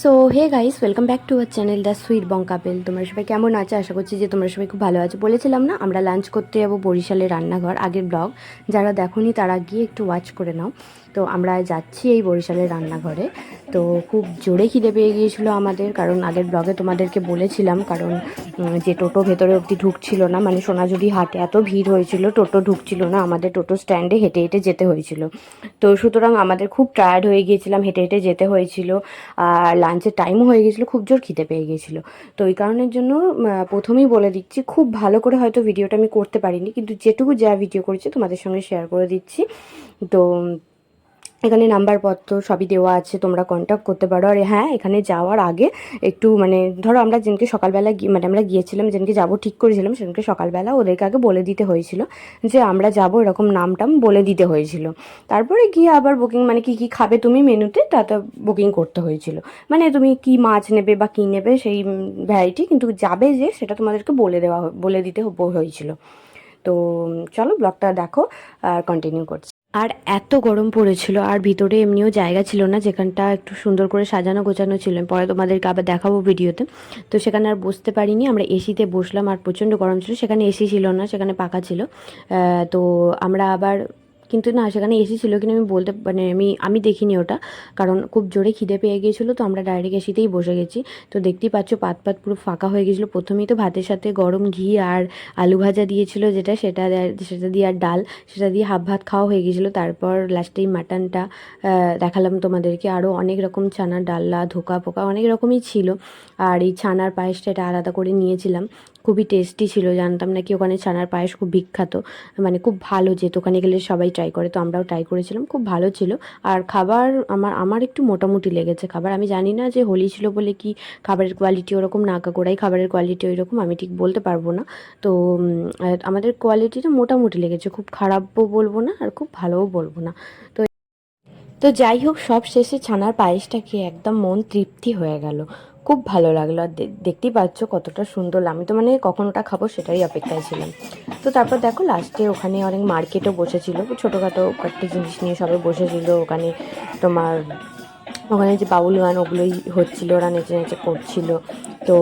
So hey guys, welcome back to our channel the sweet bong couple. তোমরা সবাই কেমন আছো? আশা করছি যে তোমরা সবাই খুব ভালো আছো। বলেছিলাম না আমরা লাঞ্চ করতে যাবো বরিশালের রান্নাঘর, আগের ব্লগ যারা দেখোনি তারা গিয়ে একটু ওয়াচ করে নাও। তো আমরা যাচ্ছি এই বরিশালের রান্নাঘরে। তো খুব জোরে খিদে পেয়ে গিয়েছিলো আমাদের, কারণ আগের ব্লগে তোমাদেরকে বলেছিলাম, কারণ যে টোটো ভেতরে অবধি ঢুকছিল না, মানে সোনাঝুরি হাটে এত ভিড় হয়েছিল, টোটো ঢুকছিল না, আমাদের টোটো স্ট্যান্ডে হেঁটে হেঁটে যেতে হয়েছিল। তো সুতরাং আমাদের খুব টায়ার্ড হয়ে গিয়েছিলাম, হেঁটে হেঁটে যেতে হয়েছিল, আর লাঞ্চের টাইমও হয়ে গেছিলো, খুব জোর খিদে পেয়ে গেছিলো। তো এই কারণের জন্য প্রথমেই বলে দিচ্ছি, খুব ভালো করে হয়তো ভিডিওটা আমি করতে পারিনি, কিন্তু যেটুকু যা ভিডিও করেছি তোমাদের সঙ্গে শেয়ার করে দিচ্ছি। তো এখানে নাম্বারপত্র সবই দেওয়া আছে, তোমরা কন্ট্যাক্ট করতে পারো। আর হ্যাঁ, এখানে যাওয়ার আগে একটু মানে ধরো আমরা যেদিনকে সকালবেলা মানে আমরা গিয়েছিলাম, যেদিনকে যাবো ঠিক করেছিলাম সেদিনকে সকালবেলা ওদেরকে আগে বলে দিতে হয়েছিল যে আমরা যাবো, এরকম নামটাম বলে দিতে হয়েছিল। তারপরে গিয়ে আবার বুকিং, মানে কী কী খাবে তুমি মেনুতে তাতে বুকিং করতে হয়েছিল, মানে তুমি কি মাছ নেবে বা কী নেবে সেই ভ্যারাইটি, কিন্তু যাবে যে সেটা তোমাদেরকে বলে দিতে হয়েছিল। তো চলো ব্লগটা দেখো আর কন্টিনিউ করছি। আর এত গরম পড়েছিল, আর ভিতরে এমনিও জায়গা ছিল না, যেখানটা একটু সুন্দর করে সাজানো গোছানো ছিল, পরে তোমাদেরকে আবার দেখাবো ভিডিওতে। তো সেখানে আর বসতে পারিনি, আমরা এসিতে বসলাম, আর প্রচণ্ড গরম ছিল, সেখানে এসি ছিল না, সেখানে পাখা ছিল। তো আমরা আবার, কিন্তু না সেখানে এসি ছিল কিনা আমি বলতে, মানে আমি দেখিনি ওটা, কারণ খুব জোরে খিদে পেয়ে গিয়েছিলো, তো আমরা ডাইরেক্ট এসিতেই বসে গেছি। তো দেখতেই পাচ্ছ পাত পুরো ফাঁকা হয়ে গেছিলো। প্রথমেই তো ভাতের সাথে গরম ঘি আর আলু ভাজা দিয়েছিল, সেটা দিয়ে আর ডাল, সেটা দিয়ে হাফ ভাত খাওয়া হয়ে গেছিলো। তারপর লাস্টেই মাটনটা দেখালাম তোমাদেরকে, আরও অনেক রকম ছানার ডাল্লা ধোকা পোকা অনেক রকমই ছিল। আর এই ছানার পায়েসটা এটা আলাদা করে নিয়েছিলাম, খুবই টেস্টি ছিল, জানতাম না কি ওখানে ছানার পায়েস খুব বিখ্যাত, মানে খুব ভালো, যে দোকানে গেলে সবাই ট্রাই করে, তো আমরাও ট্রাই করেছিলাম, খুব ভালো ছিল। আর খাবার আমার একটু মোটামুটি লেগেছে খাবার, আমি জানি না যে হোলি ছিল বলে কি খাবারের কোয়ালিটি ওরকম, নাকাগোড়াই খাবারের কোয়ালিটি ওই রকম, আমি ঠিক বলতে পারবো না। তো আমাদের কোয়ালিটিটা মোটামুটি লেগেছে, খুব খারাপও বলবো না আর খুব ভালোও বলবো না। তো তো যাই হোক, সব শেষে ছানার পায়েসটা খেয়ে একদম মন তৃপ্তি হয়ে গেল, খুব ভালো লাগলো। আর দেখতেই পাচ্ছ কতটা সুন্দর, আমি তো মানে কখন ওটা খাবো সেটাই অপেক্ষায় ছিলাম। তো তারপর দেখো লাস্টে ওখানে অনেক মার্কেটও বসেছিল, ছোটোখাটো কয়েকটি জিনিস নিয়ে সবাই বসেছিল ওখানে। তোমার ওখানে যে বাউল গান ওগুলোই হচ্ছিলো, ওরা নেচে নেচে করছিল। তো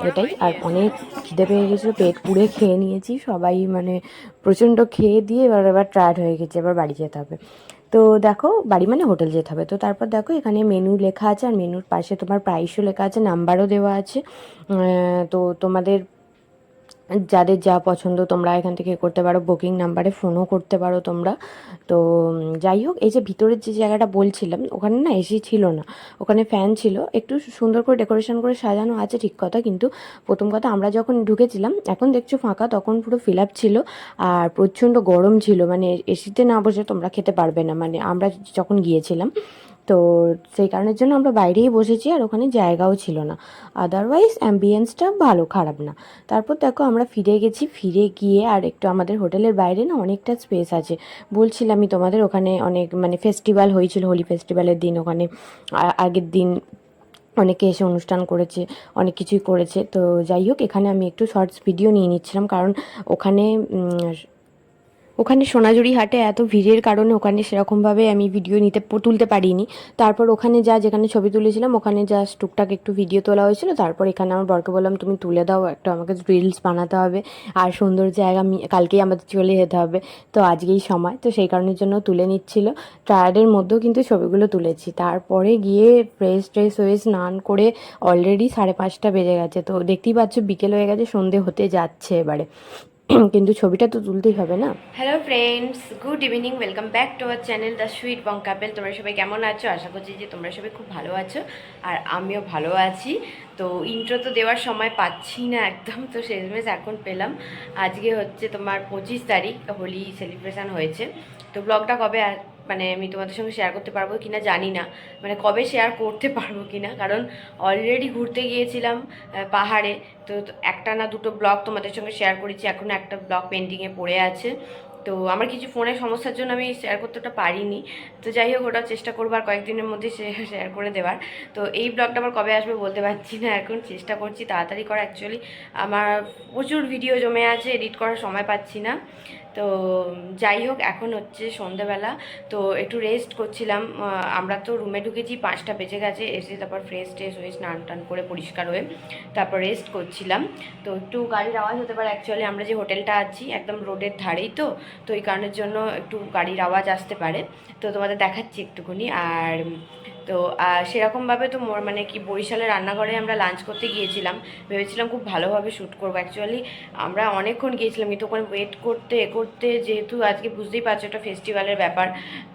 এটাই, আর অনেক খিদে পেয়ে গেছিলো, পেট পুড়ে খেয়ে নিয়েছি সবাই, মানে প্রচণ্ড খেয়ে দিয়ে এবার টায়ার্ড হয়ে গেছে, এবার বাড়ি যেতে হবে। তো দেখো, বাড়ি মানে হোটেল যেতে হবে। তো তারপর দেখো এখানে মেনু লেখা আছে, আর মেনুর পাশে তোমার প্রাইসও লেখা আছে, নাম্বারও দেওয়া আছে। তো তোমাদের যাদের যা পছন্দ তোমরা এখান থেকে করতে পারো, বুকিং নাম্বারে ফোনও করতে পারো তোমরা। তো যাই হোক, এই যে ভিতরের যে জায়গাটা বলছিলাম, ওখানে না এসি ছিল না, ওখানে ফ্যান ছিল, একটু সুন্দর করে ডেকোরেশন করে সাজানো আছে ঠিক কথা, কিন্তু প্রথম কথা আমরা যখন ঢুকেছিলাম, এখন দেখছো ফাঁকা, তখন পুরো ফিল আপ ছিল, আর প্রচণ্ড গরম ছিল, মানে এসিতে না বসে তোমরা খেতে পারবে না, মানে আমরা যখন গিয়েছিলাম। তো সেই কারণের জন্য আমরা বাইরেই বসেছি, আর ওখানে জায়গাও ছিল না, আদারওয়াইজ অ্যাম্বিয়েন্সটা ভালো, খারাপ না। তারপর দেখো আমরা ফিরে গেছি, ফিরে গিয়ে আর একটু আমাদের হোটেলের বাইরে না অনেকটা স্পেস আছে, বলছিলামই তোমাদের, ওখানে অনেক মানে ফেস্টিভ্যাল হয়েছিল, হোলি ফেস্টিভ্যালের দিন ওখানে আগের দিন অনেকে এসে অনুষ্ঠান করেছে, অনেক কিছুই করেছে। তো যাই হোক, এখানে আমি একটু শর্টস ভিডিও নিয়ে নিচ্ছিলাম, কারণ ওখানে ওখানে সোনাঝুরি হাটে এত ভিড়ের কারণে ওখানে সেরকমভাবে আমি ভিডিও তুলতে পারিনি। তারপর ওখানে যেখানে ছবি তুলেছিলাম ওখানে জাস্ট টুকটাক একটু ভিডিও তোলা হয়েছিল। তারপর এখানে আমার বরকে বললাম তুমি তুলে দাও একটা, আমাকে রিলস বানাতে হবে, আর সুন্দর জায়গা কালকেই আমাদের চলে যেতে হবে, তো আজকেই সময়, তো সেই কারণের জন্য তুলে নিচ্ছিল। টায়ার্ডের মধ্যেও কিন্তু ছবিগুলো তুলেছি। তারপরে গিয়ে ফ্রেশ হয়ে স্নান করে অলরেডি 5:30 বেজে গেছে, তো দেখতেই পাচ্ছ বিকেল হয়ে গেছে, সন্ধে হতে যাচ্ছে এবারে, কিন্তু ছবিটা তো তুলতেই হবে না। Hello friends, good evening, welcome back to our channel the sweet bong couple. তোমরা সবাই কেমন আছো? আশা করছি যে তোমরা সবাই খুব ভালো আছো, আর আমিও ভালো আছি। তো ইন্ট্রো তো দেওয়ার সময় পাচ্ছি না একদম, তো শেষমেশ এখন পেলাম। আজকে হচ্ছে তোমার 25 তারিখ, হোলি সেলিব্রেশন হয়েছে। তো ব্লগটা কবে মানে আমি তোমাদের সঙ্গে শেয়ার করতে পারবো কি না জানি না, মানে কবে শেয়ার করতে পারবো কি না, কারণ অলরেডি ঘুরতে গিয়েছিলাম পাহাড়ে। তো একটা না দুটো ব্লগ তোমাদের সঙ্গে শেয়ার করেছি, এখনও একটা ব্লগ পেন্ডিংয়ে পড়ে আছে। তো আমার কিছু ফোনের সমস্যার জন্য আমি শেয়ার করতে ওটা পারিনি। তো যাই হোক, ওটা চেষ্টা করবো আর কয়েকদিনের মধ্যে শেয়ার করে দেওয়ার। তো এই ব্লগটা আবার কবে আসবে বলতে পারছি না, এখন চেষ্টা করছি তাড়াতাড়ি করা। অ্যাকচুয়ালি আমার প্রচুর ভিডিও জমে আছে, এডিট করার সময় পাচ্ছি না। তো যাই হোক, এখন হচ্ছে সন্ধ্যেবেলা, তো একটু রেস্ট করছিলাম। আমরা তো রুমে ঢুকেছি 5টা বেজে গেছে, এসে তারপর ফ্রেশ ট্রেশ হয়ে স্নান টান করে পরিষ্কার হয়ে তারপর রেস্ট করছিলাম। তো একটু গাড়ির আওয়াজ হতে পারে, অ্যাকচুয়ালি আমরা যে হোটেলটা আছি একদম রোডের ধারেই, তো এই কারণের জন্য একটু গাড়ির আওয়াজ আসতে পারে। তো তোমাদের দেখাচ্ছি একটুখানি। আর তো সেরকমভাবে তো মানে কি বরিশালের রান্নাঘরে আমরা লাঞ্চ করতে গিয়েছিলাম, ভেবেছিলাম খুব ভালোভাবে শ্যুট করবো। অ্যাকচুয়ালি আমরা অনেকক্ষণ গিয়েছিলাম, কিন্তু ওখানে ওয়েট করতে করতে, যেহেতু আজকে বুঝতেই পারছো একটা ফেস্টিভ্যালের ব্যাপার,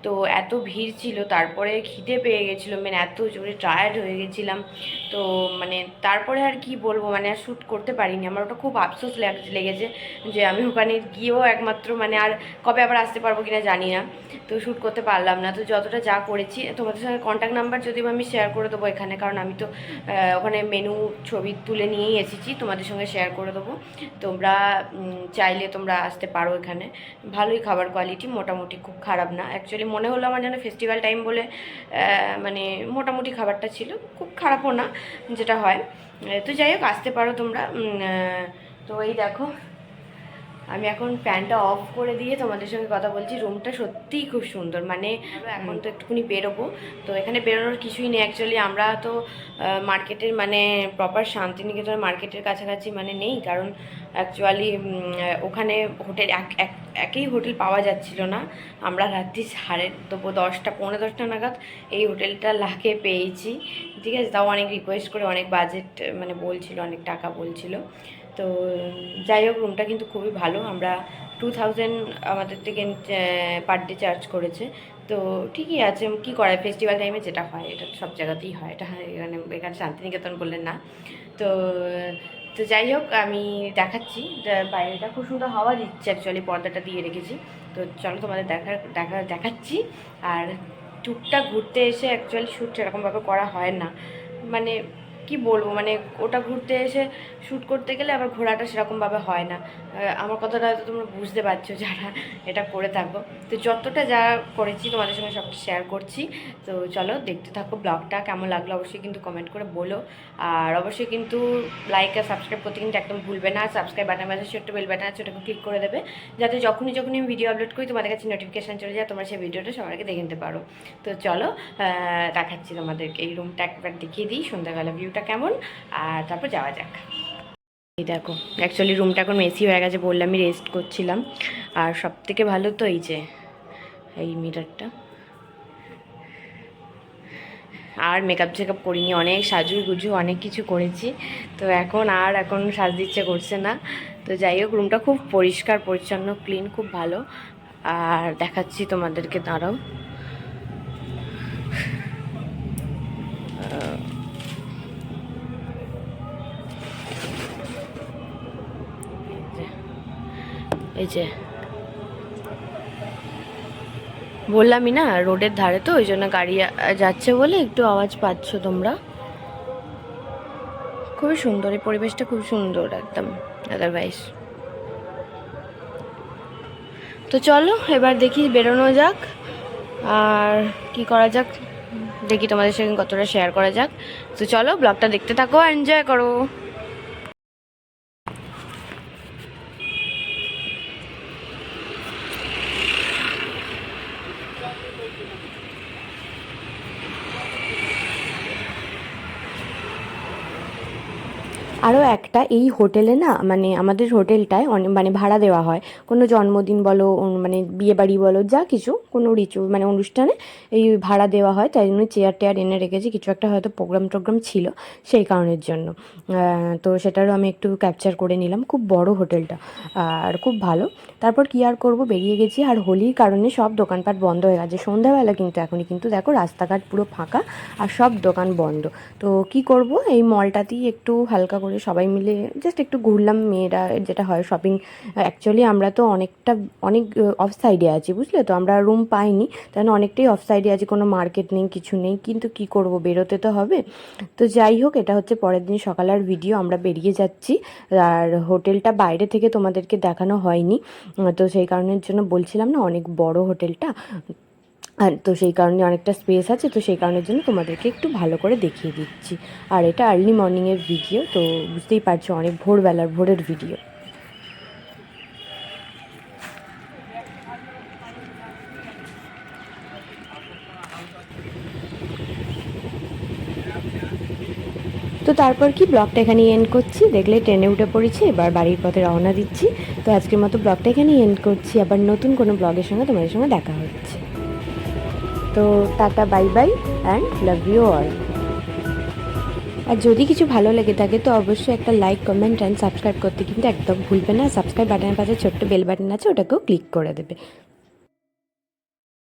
তো এত ভিড় ছিল, তারপরে খিদে পেয়ে গেছিলো, মানে এত জোরে টায়ার্ড হয়ে গেছিলাম। তো মানে তারপরে আর কি বলবো, মানে আর শ্যুট করতে পারিনি। আমার ওটা খুব আফসোস লেগেছে যে আমি ওখানে গিয়েও একমাত্র মানে আর কবে আবার আসতে পারবো কিনা জানি না, তো শ্যুট করতে পারলাম না। তো যতটা যা করেছি তোমাদের সঙ্গে কন্ট্যাক্ট নাম্বার যদিও আমি শেয়ার করে দেবো এখানে, কারণ আমি তো ওখানে মেনু ছবি তুলে নিয়েই এসেছি, তোমাদের সঙ্গে শেয়ার করে দেবো। তোমরা চাইলে তোমরা আসতে পারো এখানে, ভালোই খাবার কোয়ালিটি, মোটামুটি খুব খারাপ না। অ্যাকচুয়ালি মনে হলো আমার যেন ফেস্টিভ্যাল টাইম বলে মানে মোটামুটি খাবারটা ছিল, খুব খারাপও না যেটা হয়। তো যাই হোক, আসতে পারো তোমরা। তো এই দেখো, আমি এখন ফ্যানটা অফ করে দিয়ে তোমাদের সঙ্গে কথা বলছি। রুমটা সত্যিই খুব সুন্দর, মানে এখন তো একটুখানি বেরোবো, তো এখানে বেরোনোর কিছুই নেই। অ্যাকচুয়ালি আমরা তো মার্কেটের মানে প্রপার শান্তিনিকেতন মার্কেটের কাছাকাছি মানে নেই, কারণ অ্যাকচুয়ালি ওখানে হোটেল একই হোটেল পাওয়া যাচ্ছিল না। আমরা রাত্রি 10:30 পৌনে 10টা নাগাদ এই হোটেলটা লাখে পেয়েছি, ঠিক আছে, তাও অনেক রিকোয়েস্ট করে, অনেক বাজেট মানে বলছিল, অনেক টাকা বলছিল। তো যাই হোক, রুমটা কিন্তু খুবই ভালো। আমরা 2000 আমাদের থেকে পার ডে চার্জ করেছে। তো ঠিকই আছে, কি করায়, ফেস্টিভ্যাল টাইমে যেটা হয় এটা সব জায়গাতেই হয়, এটা এখানে শান্তিনিকেতন বললেন না। তো তো যাই হোক, আমি দেখাচ্ছি, বাইরেটা খুব সুন্দর হাওয়া দিচ্ছে, অ্যাকচুয়ালি পর্দাটা দিয়ে রেখেছি। তো চলো তোমাদের দেখাচ্ছি। আর টুকটাক ঘুরতে এসে অ্যাকচুয়ালি শ্যুট সেরকমভাবে করা হয় না, মানে কি বলবো, মানে ওটা ঘুরতে এসে শ্যুট করতে গেলে আবার ঘোরাটা সেরকমভাবে হয় না। আমার কথাটা হয়তো তোমরা বুঝতে পারছো যারা এটা করে থাকো। তো যতটা যা করেছি তোমাদের সঙ্গে সবটা শেয়ার করছি। তো চলো দেখতে থাকো ব্লগটা, কেমন লাগলো অবশ্যই কিন্তু কমেন্ট করে বলো। আর অবশ্যই কিন্তু লাইক আর সাবস্ক্রাইব করতে কিন্তু একদম ভুলবে না। সাবস্ক্রাইব বাটন আছে, ছোট্ট বেল বাটন আছে, ওটাকে ক্লিক করে দেবে, যাতে যখনই আমি ভিডিও আপলোড করি তোমাদের কাছে নোটিফিকেশান চলে যায়, তোমরা সেই ভিডিওটা সবার আগে দেখে নিতে পারো। তো চলো দেখাচ্ছি তোমাদেরকে, এই রুমটা একবার দেখিয়ে দিই সন্ধ্যাবেলা ভিউটা কেমন, আর তারপর যাওয়া যাক। এই দেখো, অ্যাকচুয়ালি রুমটা এখন মেসি হয়ে গেছে, বললাম আমি রেস্ট করছিলাম। আর সব থেকে ভালো তো এই যে এই মিটারটা। আর মেকআপ টেকআপ করিনি, অনেক সাজু গুজু অনেক কিছু করেছি, তো এখন সাজতে ইচ্ছে করছে না। তো যাই হোক, রুমটা খুব পরিষ্কার পরিচ্ছন্ন, ক্লিন, খুব ভালো। আর দেখাচ্ছি তোমাদেরকে, দাঁড়াও। এই যে বললামই না, রোডের ধারে, তো ওই জন্য গাড়ি যাচ্ছে বলে একটু আওয়াজ পাচ্ছ তোমরা। খুবই সুন্দর, এই পরিবেশটা খুব সুন্দর একদম, আদারওয়াইজ। তো চলো এবার দেখি বেরোনো যাক, আর কি করা যাক দেখি, তোমাদের সঙ্গে কতটা শেয়ার করা যাক। তো চলো ব্লগটা দেখতে থাকো, এনজয় করো। আরও একটা, এই হোটেলে না মানে আমাদের হোটেলটায় অনেক মানে ভাড়া দেওয়া হয়, কোনো জন্মদিন বলো, মানে বিয়েবাড়ি বলো, যা কিছু কোনো মানে অনুষ্ঠানে এই ভাড়া দেওয়া হয়। তাই জন্য চেয়ার টেয়ার এনে রেখেছি, কিছু একটা হয়তো প্রোগ্রাম ছিল সেই কারণের জন্য। তো সেটারও আমি একটু ক্যাপচার করে নিলাম। খুব বড় হোটেলটা আর খুব ভালো। তারপর কি আর করব, বেরিয়ে গেছি। আর হোলির কারণে সব দোকানপাট বন্ধ হয়ে গেছে সন্ধ্যাবেলা, কিন্তু এখনই কিন্তু দেখো রাস্তাঘাট পুরো ফাঁকা আর সব দোকান বন্ধ। তো কি করব, এই মলটাতেই একটু হালকা করে সবাই মিলে জাস্ট একটু ঘুরলাম। মেয়েরা যেটা হয় শপিং, অ্যাকচুয়ালি আমরা তো অনেক অফ সাইডে আছি, বুঝলে তো, আমরা রুম পাইনি, তাই অনেকটাই অফ সাইডে আছি, কোনো মার্কেট নেই, কিছু নেই, কিন্তু কি করব, বেরোতে তো হবে। তো যাই হোক, এটা হচ্ছে পরের দিন সকালের ভিডিও। আমরা বেরিয়ে যাচ্ছি, আর হোটেলটা বাইরে থেকে তোমাদেরকে দেখানো হয়নি, তো সেই কারণের জন্য বলছিলাম না, অনেক বড় হোটেলটা, আর তো সেই কারণে অনেকটা স্পেস আছে, তো সেই কারণের জন্য তোমাদেরকে একটু ভালো করে দেখিয়ে দিচ্ছি। আর এটা আর্লি মর্নিংয়ের ভিডিও, তো বুঝতেই পারছো অনেক ভোরের ভিডিও। তো তারপর কি, ব্লগটা এখানেই এন্ড করছি। দেখলে ট্রেনে উঠে পড়েছি, এবার বাড়ির পথে রওনা দিচ্ছি। তো আজকের মতো ব্লগটা এখানেই এন্ড করছি, আবার নতুন কোনো ব্লগের সঙ্গে তোমাদের সঙ্গে দেখা হচ্ছে। তো tata, bye bye and love you all. আর যদি কিছু ভালো লেগে থাকে তো অবশ্যই একটা লাইক, কমেন্ট অ্যান্ড সাবস্ক্রাইব করতে কিন্তু একদম ভুলবে না। সাবস্ক্রাইব বাটনের পাশে ছোট্ট বেল বাটন আছে, ওটাকেও ক্লিক করে দেবে।